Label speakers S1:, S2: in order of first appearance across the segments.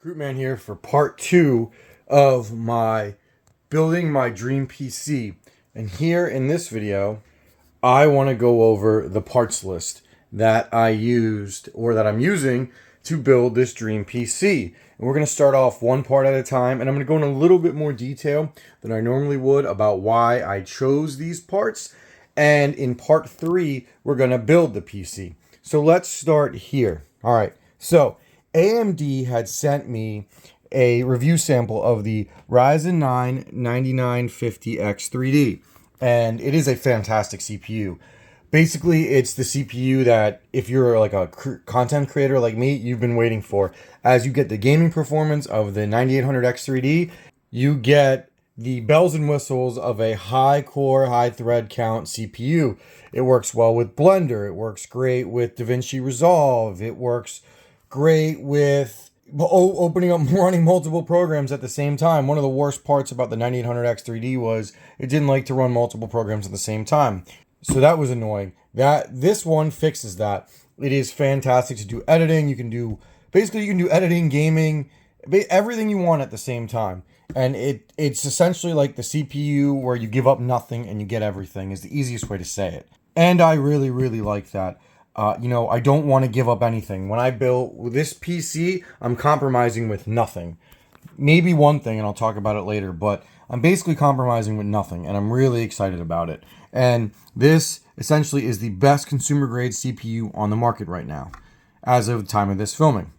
S1: Recruitman here for part 2 of my building my dream PC. And here in this video, I want to go over the parts list that I used or that I'm using to build this dream PC. And we're going to start off one part at a time, and I'm going to go in a little bit more detail than I normally would about why I chose these parts. And in part 3, we're going to build the PC. So let's start here. All right. So AMD had sent me a review sample of the Ryzen 9 9950X3D, and it is a fantastic CPU. Basically, it's the CPU that if you're like a content creator like me, you've been waiting for. As you get the gaming performance of the 9800X3D, you get the bells and whistles of a high core, high thread count CPU. It works well with Blender. It works great with DaVinci Resolve. It works great with opening up running multiple programs at the same time. One of the worst parts about the 9800X3D was it didn't like to run multiple programs at the same time. So that was annoying. This one fixes that. It is fantastic to do editing. You can do editing, gaming, everything you want at the same time. And it's essentially like the CPU where you give up nothing and you get everything is the easiest way to say it. And I really, really like that. I don't want to give up anything. When I build this PC, I'm compromising with nothing. Maybe one thing, and I'll talk about it later, but I'm basically compromising with nothing, and I'm really excited about it. And this essentially is the best consumer grade CPU on the market right now, as of the time of this filming.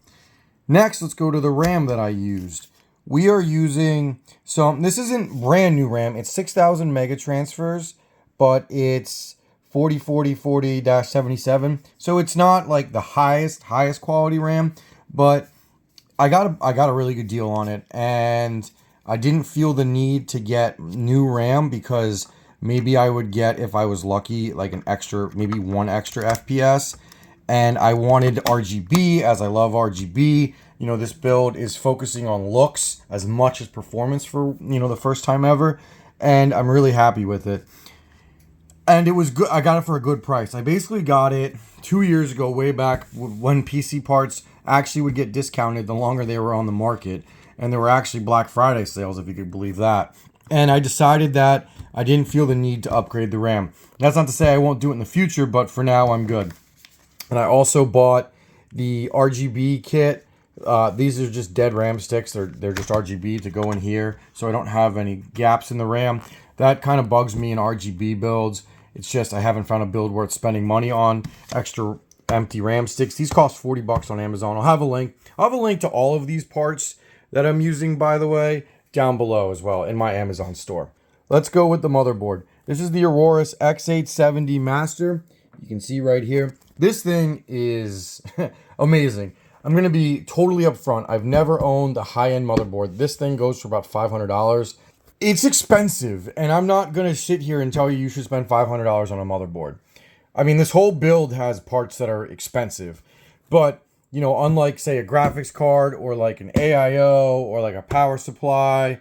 S1: Next, let's go to the RAM that I used. We are using this isn't brand new RAM. It's 6,000 mega transfers, but it's 4040-77. So it's not like the highest quality RAM, but I got a really good deal on it, and I didn't feel the need to get new RAM because maybe I would get, if I was lucky, like maybe one extra FPS. And I wanted RGB, as I love RGB. This build is focusing on looks as much as performance for, the first time ever. And I'm really happy with it. And it was good. I got it for a good price. I basically got it 2 years ago, way back when PC parts actually would get discounted the longer they were on the market. And there were actually Black Friday sales, if you could believe that. And I decided that I didn't feel the need to upgrade the RAM. That's not to say I won't do it in the future, but for now, I'm good. And I also bought the RGB kit. These are just dead RAM sticks. They're just RGB to go in here, so I don't have any gaps in the RAM. That kind of bugs me in RGB builds. It's just I haven't found a build worth spending money on extra empty RAM sticks. These cost $40 on Amazon. I'll have a link. I'll have a link to all of these parts that I'm using, by the way, down below as well in my Amazon store. Let's go with the motherboard. This is the Aorus X870 Master. You can see right here. This thing is amazing. I'm going to be totally upfront. I've never owned a high-end motherboard. This thing goes for about $500. It's expensive, and I'm not going to sit here and tell you should spend $500 on a motherboard. I mean, this whole build has parts that are expensive, but, unlike, say, a graphics card or like an AIO or like a power supply,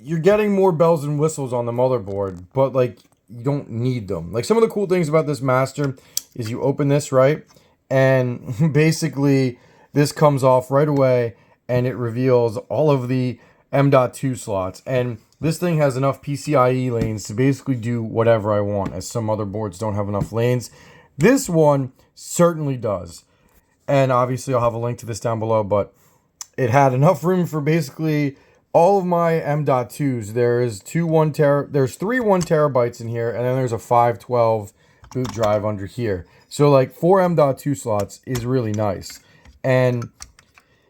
S1: you're getting more bells and whistles on the motherboard, but, like, you don't need them. Like, some of the cool things about this Master is you open this, right? And basically, this comes off right away, and it reveals all of the M.2 slots. And this thing has enough PCIe lanes to basically do whatever I want, as some motherboards don't have enough lanes. This one certainly does. And obviously, I'll have a link to this down below, but it had enough room for basically all of my M.2s. There's three 1 terabytes in here, and then there's a 512 boot drive under here. So like 4 M.2 slots is really nice. And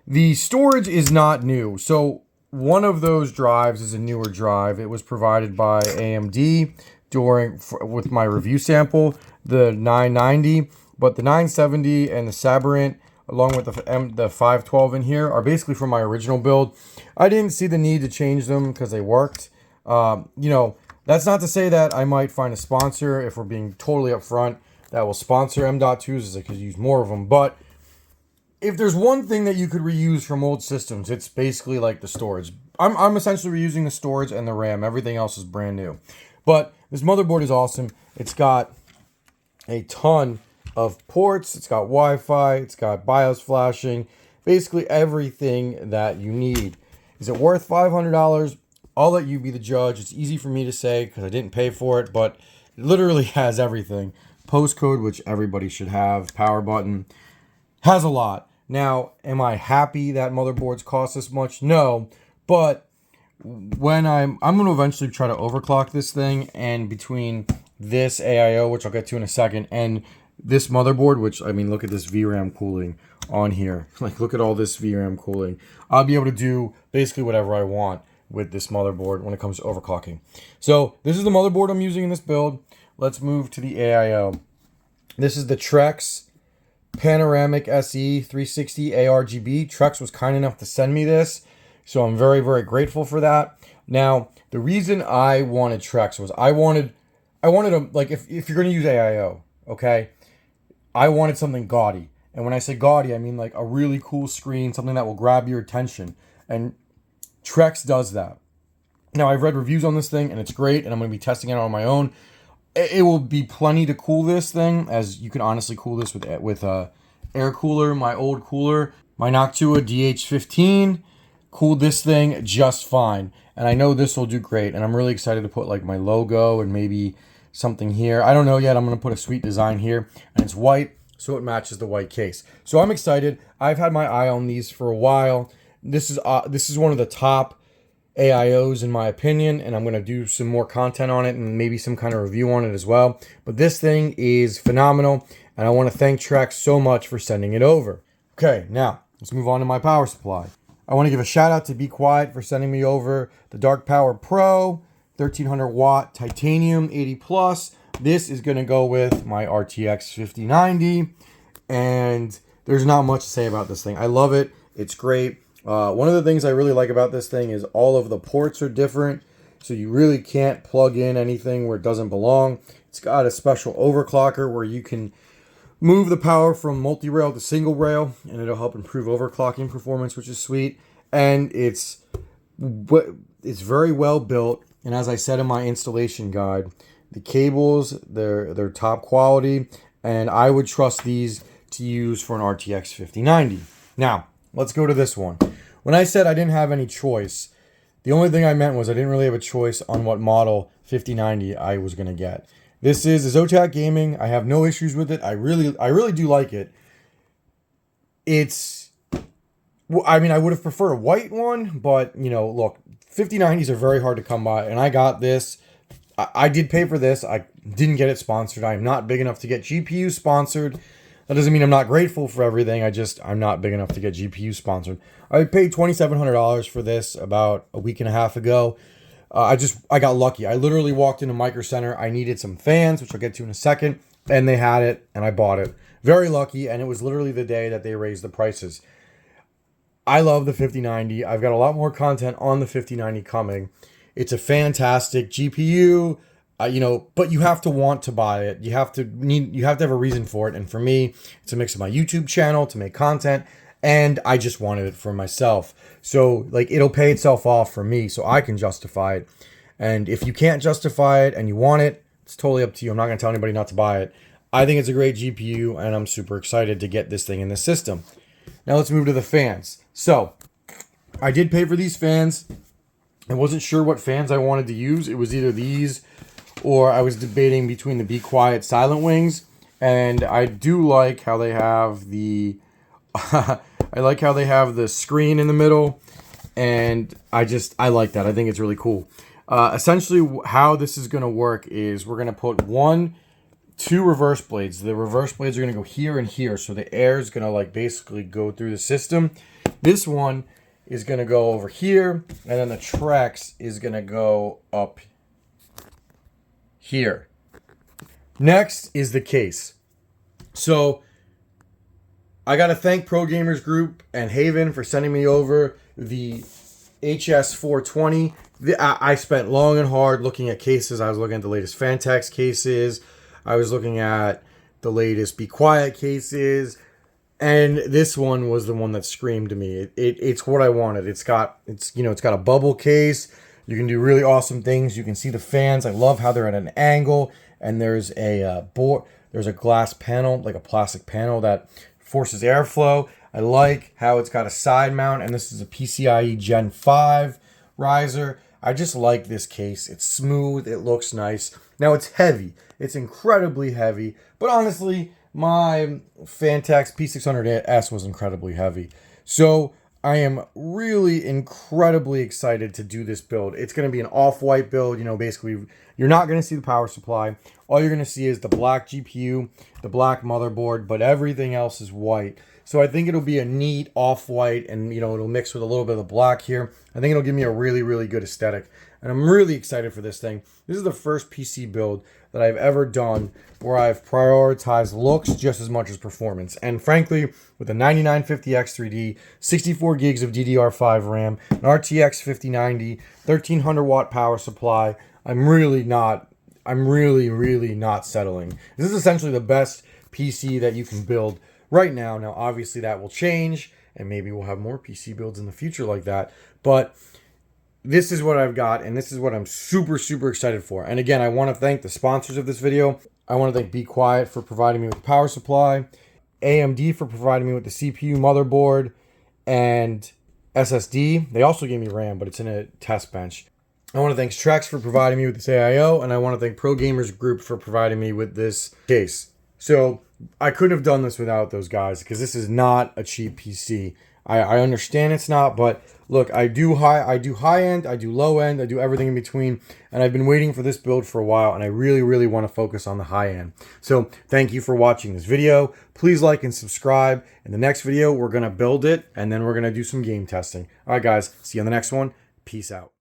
S1: the storage is not new. So one of those drives is a newer drive. It was provided by AMD with my review sample, the 990, but the 970 and the Sabrent, along with the 512 in here, are basically from my original build. I didn't see the need to change them because they worked. That's not to say that I might find a sponsor, if we're being totally upfront, that will sponsor M.2s, as I could use more of them. But if there's one thing that you could reuse from old systems, it's basically like the storage. I'm essentially reusing the storage and the RAM. Everything else is brand new. But this motherboard is awesome. It's got a ton of ports. It's got Wi-Fi. It's got BIOS flashing. basically everything that you need. Is it worth $500? I'll let you be the judge. It's easy for me to say because I didn't pay for it, but it literally has everything. Postcode, which everybody should have, power button, has a lot. Now, am I happy that motherboards cost this much? No, but when I'm going to eventually try to overclock this thing, and between this AIO, which I'll get to in a second, and this motherboard, which, I mean, look at this VRAM cooling on here. Like, look at all this VRAM cooling. I'll be able to do basically whatever I want with this motherboard when it comes to overclocking. So this is the motherboard I'm using in this build. Let's move to the AIO. This is the Tryx Panoramic SE 360 ARGB. Tryx was kind enough to send me this, so I'm very, very grateful for that. Now, the reason I wanted Tryx was I wanted a, like, if you're going to use AIO, okay, I wanted something gaudy. And when I say gaudy, I mean like a really cool screen, something that will grab your attention. And Tryx does that. Now, I've read reviews on this thing, and it's great, and I'm going to be testing it on my own. It will be plenty to cool this thing, as you can honestly cool this with a air cooler. My old cooler, my Noctua DH15, cooled this thing just fine. And I know this will do great, and I'm really excited to put like my logo and maybe something here. I don't know yet. I'm going to put a sweet design here, and it's white, so it matches the white case. So I'm excited. I've had my eye on these for a while. This is one of the top AIOs in my opinion, and I'm going to do some more content on it and maybe some kind of review on it as well. But this thing is phenomenal, and I want to thank Tryx so much for sending it over. Okay, now let's move on to my power supply. I want to give a shout out to Be Quiet for sending me over the Dark Power Pro 1300 watt titanium 80 plus. This is going to go with my RTX 5090, and there's not much to say about this thing. I love it. It's great. One of the things I really like about this thing is all of the ports are different, so you really can't plug in anything where it doesn't belong. It's got a special overclocker where you can move the power from multi-rail to single rail, and it'll help improve overclocking performance, which is sweet. And it's very well built, and as I said in my installation guide, the cables, they're top quality, and I would trust these to use for an RTX 5090. Now, let's go to this one. When I said I didn't have any choice, the only thing I meant was I didn't really have a choice on what model 5090 I was going to get. This is a Zotac Gaming. I have no issues with it. I really do like it. I mean, I would have preferred a white one, but, you know, look, 5090s are very hard to come by, and I got this. I did pay for this. I didn't get it sponsored. I am not big enough to get GPU sponsored. That doesn't mean I'm not grateful for everything. I'm not big enough to get GPU sponsored. I paid $2,700 for this about a week and a half ago. I got lucky. I literally walked into Micro Center. I needed some fans, which I'll get to in a second, and they had it, and I bought it. Very lucky, and it was literally the day that they raised the prices. I love the 5090. I've got a lot more content on the 5090 coming. It's a fantastic GPU. But you have to want to buy it. You have to have a reason for it. And for me, it's a mix of my YouTube channel to make content, and I just wanted it for myself. So like, it'll pay itself off for me, so I can justify it. And if you can't justify it and you want it, it's totally up to you. I'm not gonna tell anybody not to buy it. I think it's a great GPU, and I'm super excited to get this thing in the system. Now let's move to the fans. So I did pay for these fans. I wasn't sure what fans I wanted to use. It was either these, or I was debating between the Be Quiet Silent Wings, and I do like how they have the I like how they have the screen in the middle, and I like that. I think it's really cool. Essentially, how this is going to work is we're going to put two reverse blades. The reverse blades are going to go here and here, so the air is going to like basically go through the system. This one is going to go over here, and then the Tryx is going to go up here. Next is the case. So I got to thank Pro Gamers Group and Havn for sending me over the HS420. I spent long and hard looking at cases. I was looking at the latest Fantex cases. I was looking at the latest Be Quiet cases. And this one was the one that screamed to me. It's what I wanted. It's got a bubble case. You can do really awesome things. You can see the fans. I love how they're at an angle, and there's a glass panel, like a plastic panel that forces airflow. I like how it's got a side mount, and this is a PCIe Gen 5 riser. I just like this case. It's smooth. It looks nice. Now, it's heavy. It's incredibly heavy. But honestly, my Fantex P600S was incredibly heavy. So I am really incredibly excited to do this build. It's going to be an off-white build. You know, basically, you're not going to see the power supply. All you're going to see is the black GPU, the black motherboard, but everything else is white. So I think it'll be a neat off-white, and, you know, it'll mix with a little bit of the black here. I think it'll give me a really, really good aesthetic. And I'm really excited for this thing. This is the first PC build that I've ever done where I've prioritized looks just as much as performance. And frankly, with the 9950 X3D, 64 gigs of DDR5 RAM, an RTX 5090, 1300 watt power supply, I'm really not settling. This is essentially the best PC that you can build right now. Now, obviously that will change, and maybe we'll have more PC builds in the future like that. But this is what I've got, and this is what I'm super, super excited for. And again, I want to thank the sponsors of this video. I want to thank Be Quiet for providing me with the power supply, AMD for providing me with the CPU, motherboard, and SSD. They also gave me RAM, but it's in a test bench. I want to thank Tryx for providing me with this AIO, and I want to thank Pro Gamers Group for providing me with this case. So I couldn't have done this without those guys, because this is not a cheap PC. I understand it's not, but look, I do high end, I do low end, I do everything in between, and I've been waiting for this build for a while, and I really, really want to focus on the high end. So thank you for watching this video. Please like and subscribe. In the next video, we're going to build it, and then we're going to do some game testing. All right, guys, see you on the next one. Peace out.